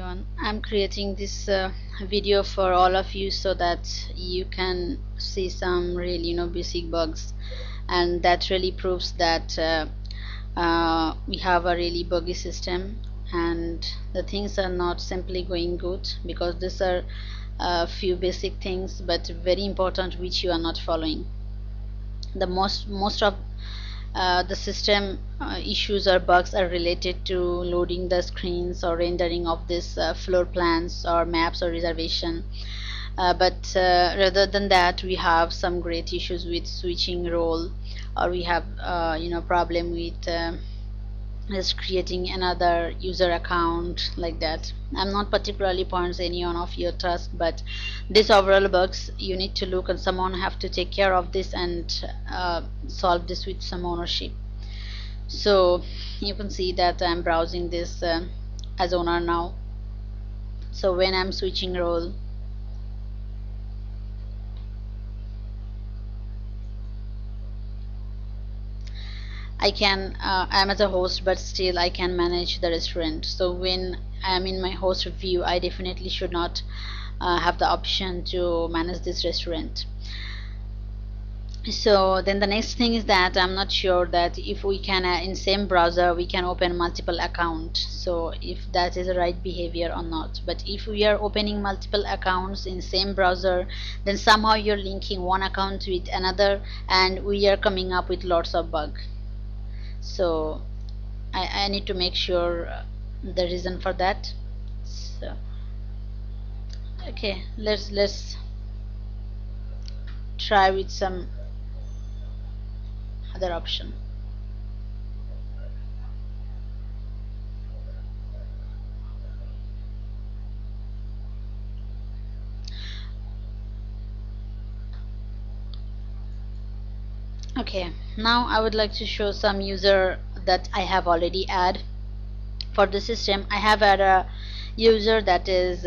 everyone. I'm creating this video for all of you so that you can see some really basic bugs, and that really proves that we have a really buggy system and the things are not simply going good because these are a few basic things but very important which you are not following. The most of the system issues or bugs are related to loading the screens or rendering of this floor plans or maps or reservation, but rather than that we have some great issues with switching role, or we have problem with just creating another user account like that. I'm not particularly points any one of your task, but this overall bugs you need to look, and someone have to take care of this and solve this with some ownership. So you can see that I'm browsing this as owner now. So when I'm switching role, I can I'm as a host, but still I can manage the restaurant. So when I'm in my host view, I definitely should not have the option to manage this restaurant. So then the next thing is that I'm not sure that if we can in same browser we can open multiple accounts, so if that is the right behavior or not. But if we are opening multiple accounts in same browser, then somehow you're linking one account with another and we are coming up with lots of bug. So I need to make sure the reason for that. So okay, let's try with some other option. Okay, now I would like to show some user that I have already add for the system. I have add a user that is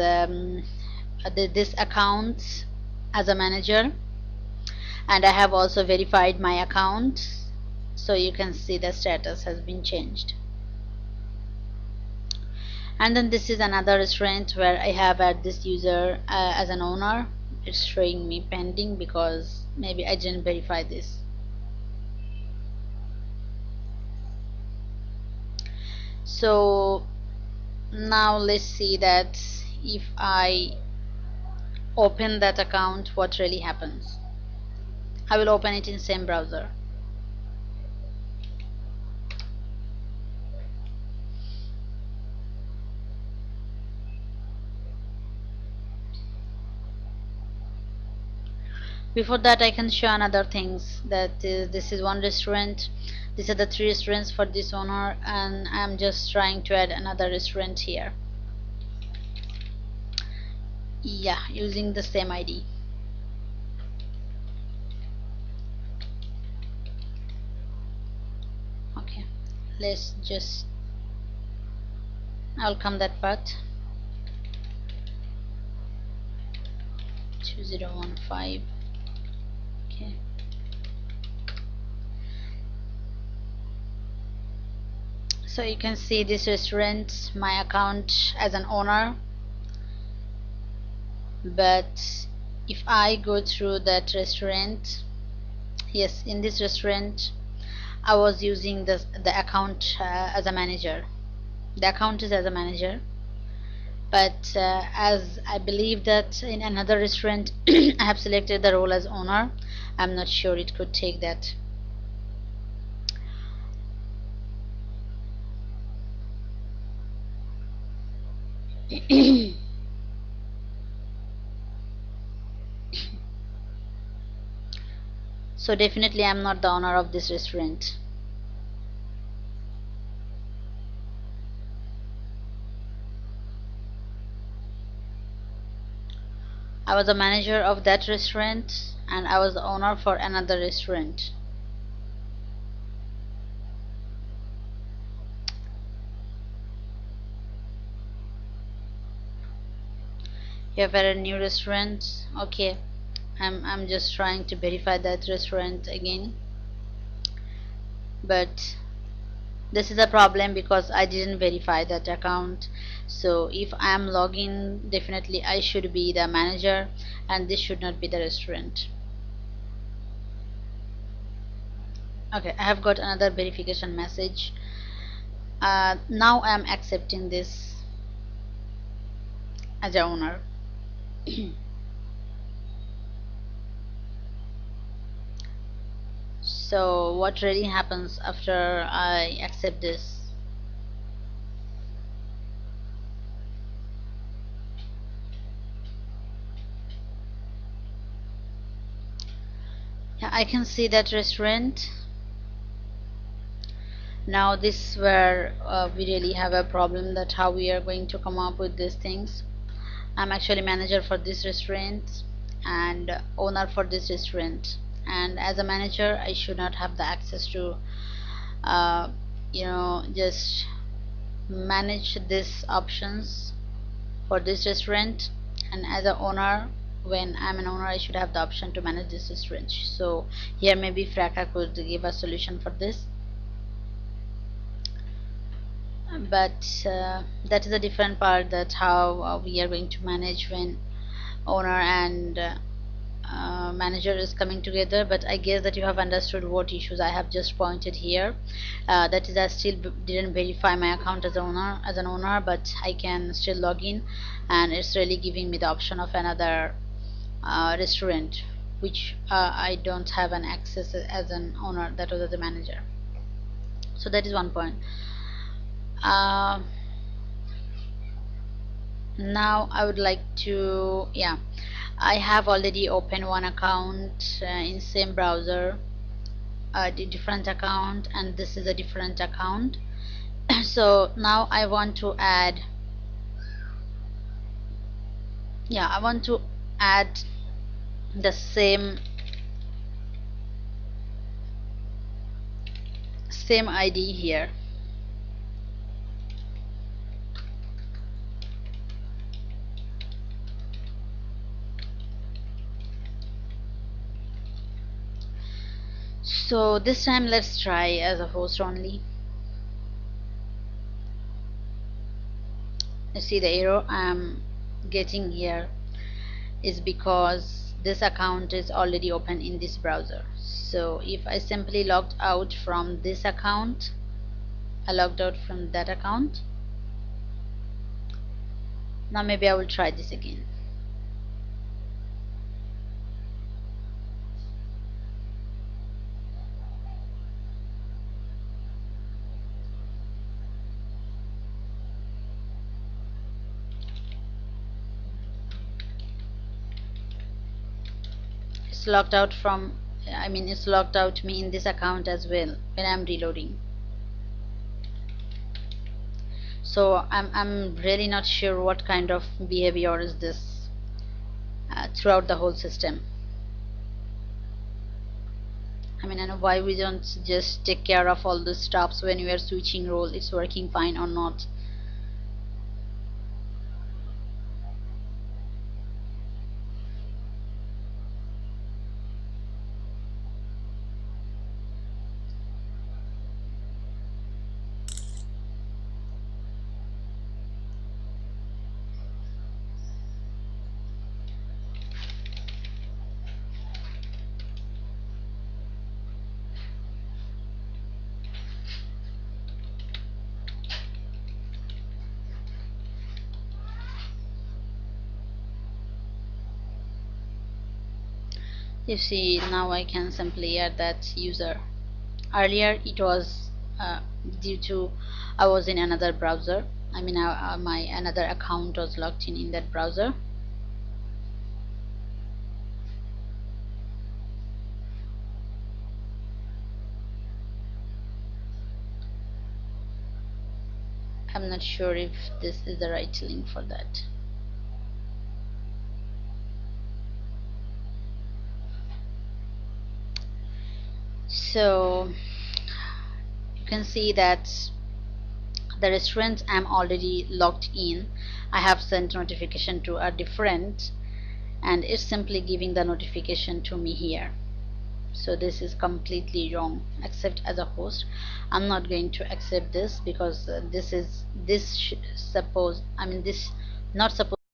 this account as a manager, and I have also verified my account, so you can see the status has been changed. And then this is another restaurant where I have add this user as an owner. It's showing me pending because maybe I didn't verify this. So now let's see that if I open that account, what really happens. I will open it in same browser. Before that I can show another things, that this is one restaurant, these are the three restaurants for this owner, and I'm just trying to add another restaurant here. Yeah, using the same ID. Okay, let's just I'll come that part 2015. Okay, so you can see this restaurant, my account as an owner, but if I go through that restaurant, yes, in this restaurant I was using the account as a manager. The account is as a manager, but as I believe that in another restaurant I have selected the role as owner, I'm not sure it could take that. So definitely I'm not the owner of this restaurant. I was a manager of that restaurant and I was the owner for another restaurant. You have added a new restaurant. Okay, I'm just trying to verify that restaurant again, but This is a problem because I didn't verify that account. So if I am logging, definitely I should be the manager and this should not be the restaurant. Okay, I have got another verification message. Now I am accepting this as a owner. So what really happens after I accept this? Yeah, I can see that restaurant. Now this is where we really have a problem, that how we are going to come up with these things. I'm actually manager for this restaurant and owner for this restaurant, and as a manager I should not have the access to uh, just manage these options for this restaurant. And as an owner, when I'm an owner, I should have the option to manage this restaurant. So here maybe Fracka could give a solution for this, but that is a different part, that how we are going to manage when owner and manager is coming together. But I guess that you have understood what issues I have just pointed here. That is, I still didn't verify my account as an owner, but I can still log in, and it's really giving me the option of another restaurant which I don't have an access as an owner, that was as a manager. So that is one point. Now I would like to, yeah, I have already opened one account in same browser, a different account, and this is a different account. So now I want to add, yeah, I want to add the same ID here. So this time let's try as a host only. You see the error I'm getting here is because this account is already open in this browser. So if I simply logged out from this account, I logged out from that account. Now maybe I will try this again. It's logged out from, it's logged out me in this account as well when I'm reloading. So I'm really not sure what kind of behavior is this throughout the whole system. I know why we don't just take care of all the stops when we are switching role, it's working fine or not. You see, now I can simply add that user. Earlier it was due to I was in another browser. My another account was logged in that browser. I'm not sure if this is the right link for that. So you can see that the restaurant I'm already logged in, I have sent notification to a different, and it's simply giving the notification to me here. So this is completely wrong. Accept as a host. I'm not going to accept this because this is this suppose I mean this not supposed